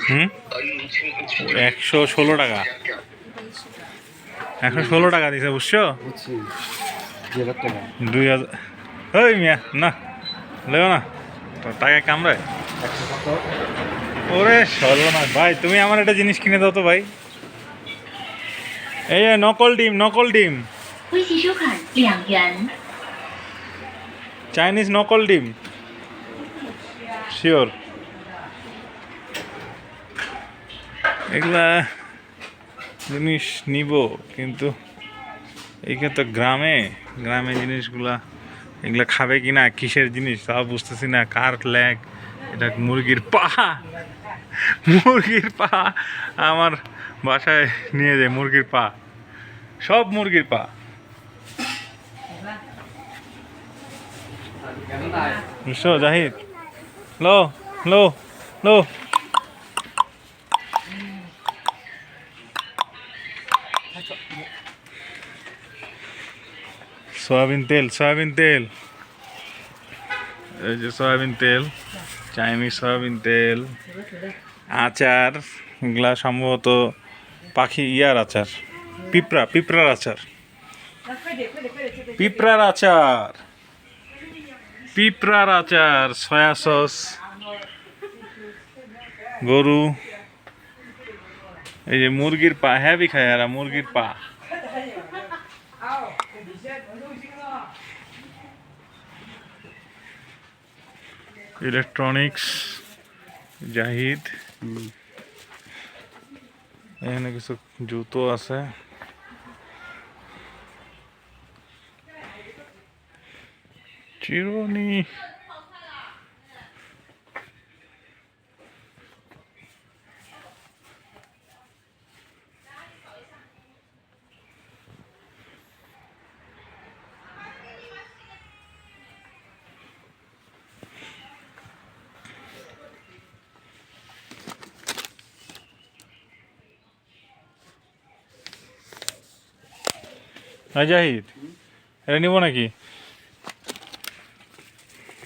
হুম 116 টাকা 116 টাকা দিছে বুঝছো 2000 ওই মিয়া না লেও না টাকা কামড়ায় ওরে সর্বনাশ ভাই তুমি আমার একটা জিনিস কিনে দাও তো ভাই এই যে নকল ডিম চাইনিজ নকল ডিম শিওর এগুলা জিনিস নিব কিন্তু এইখানে তো গ্রামে জিনিসগুলা এগুলা খাবে কিনা কিসের জিনিস তাও বুঝতেছি না কার ল্যাগ এটা মুরগির পা আমার বাসায় নিয়ে যায় মুরগির পা সব মুরগির পা বুঝছো জাহিদ লো লো লো সয়াবিন তেল এই যে সয়াবিন তেল চাইনিজ সয়াবিন তেল আচার এগুলা সম্ভবত পাখি আচার পিঁপড়ার আচার সয়া সস গরু এই যে মুরগির পা হ্যাভি খায় আর মুরগির পা ইলেকট্রনিক্স জাহিদ এখানে কিছু জুতো আছে চিরুনি জাহিদ এটা নিব নাকি